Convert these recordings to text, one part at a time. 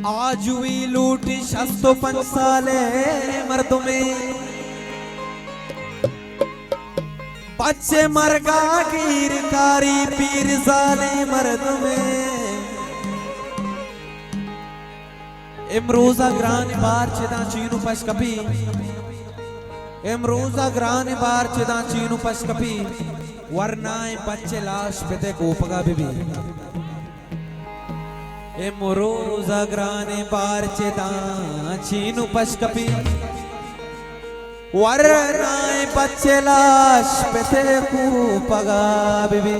आज हुई लूटी शस्तो पंसाले मर्दों में बच्चे मरगा गिर कारी पीर साले मर्दों में इमरोजा ग्रान बार चिदा चीनु पश कपी इमरोजा ग्रान बार चिदा चीनु पश कपी वरनाए बच्चे लाश पेते कोपगा बिबी इमरोजा ग्रान बार चिदा चीनु पश कपी वरनाए बच्चे लाश पेते कोपगा बिबी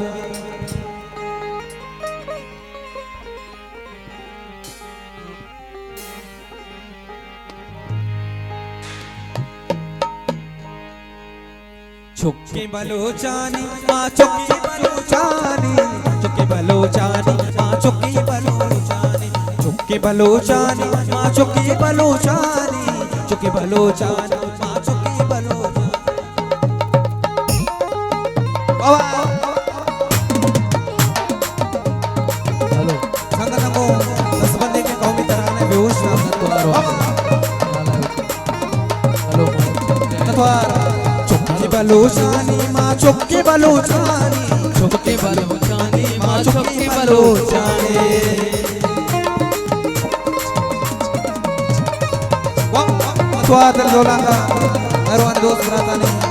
चुक्की बलोचानी माँ चुक्की बलोचानी चुक्की बलोचानी माँ चुक्की बलोचानी चुक्की बलोचानी माँ चुक्की बलोचानी चुक्की बलोचानी माँ चुक्की बलोचानी हेलो संग संगो 10 बंदे के कौमी तराने बेहोश नाम हेलो नथवार बलोचानी माँ चुक्की बलोचानी चुक्की बलोचानी माँ चुक्की बलोचानी स्वाद लोला का हरवान दोस्त राता नहीं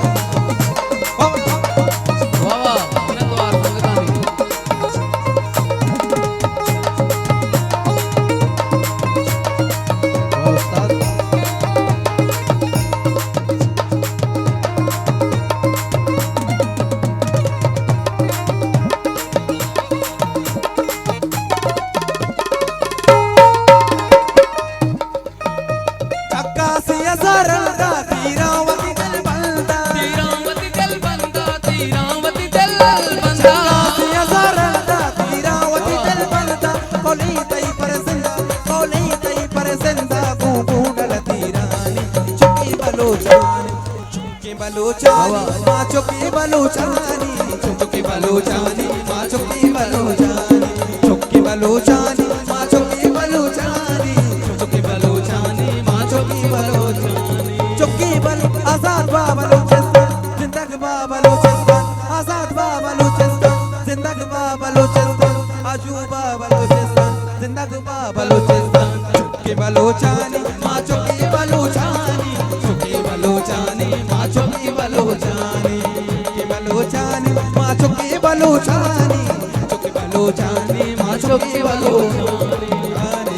बलोचानी माँ चुक्की बलोचानी चुक्की बलोचानी माँ चुक्की बलोचानी चुक्की बलोचानी माँ चुक्की बलोचानी चुक्की बलोचानी माँ चुक्की बलोचानी चुक्की बल आजाद बलोचिस्तान जिंदगी बलोचिस्तान आजाद बलोचिस्तान जिंदगी बलोचिस्तान अजूबा बलोचिस्तान जिंदगी बलोचिस्तान चुक्की बलोचानी माँ चुक्की बलोचानी चुक्की बलोचानी माँ चुक्की बलोचानी चुक्की बलोचानी माँ चुक्की बलोचानी चुक्की बलोचानी माँ चुक्की बलोचानी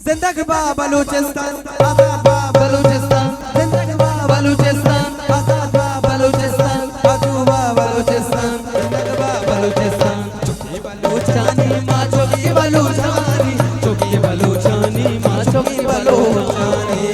जिंदगी बलूचिस्तान आजाद बलूचिस्तान जिंदगी बलूचिस्तान आजाद बलूचिस्तान अजूबा बलूचिस्तान जिंदगी बलूचिस्तान चुक्की बलोचानी माँ चुक्की बलोचानी चुक्की बलोचानी माँ चुक्की बलोचानी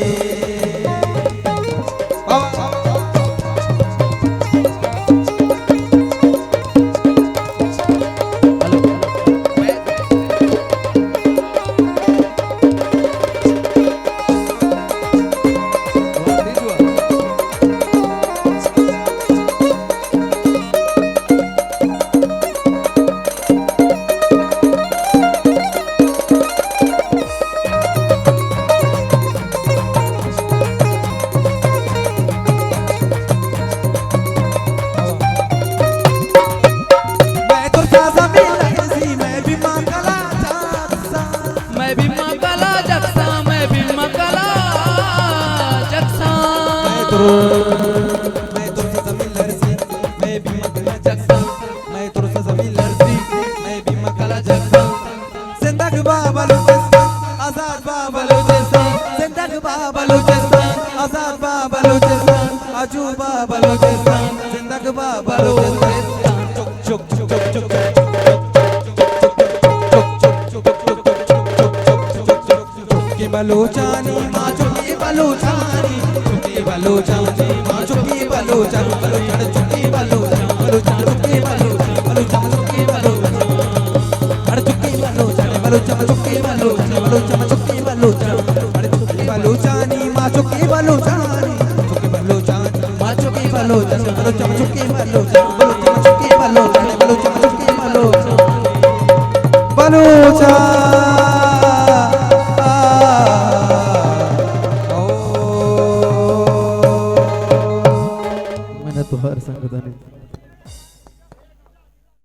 मैं तुरसा जमीन लरसी मैं भी मकला जगसा मैं तुरसा जमीन लरसी मैं भी मकला जगसा जिंदग बाबलूचिस्तान आजाद बाबलूचिस्तान जिंदग बाबलूचिस्तान आजाद बाबलूचिस्तान आजू बाबलूचिस्तान जिंदग बाबलूचिस्तान चुक चुक चुक चुक चुक बलोचानी माँ चुकी बलोचानी चुकी बलोचानी माँ चुकी बलोचानी बलोचान चुकी बलोचानी बलोचान चुकी बलोचानी बलोचान चुकी बलोचानी अरे चुकी बलोचानी बलोचान चुकी बलोचानी बलोचान चुकी बलोचानी अरे चुकी बलोचानी माँ चुकी बलोचानी चुकी बलोचानी माँ चुकी बलोचानी बलोचान चुकी बलोचानी बलोचान चुकी बलोचानी बलोचान चुकी बलोचानी बलोचा मैंने तो हर संगत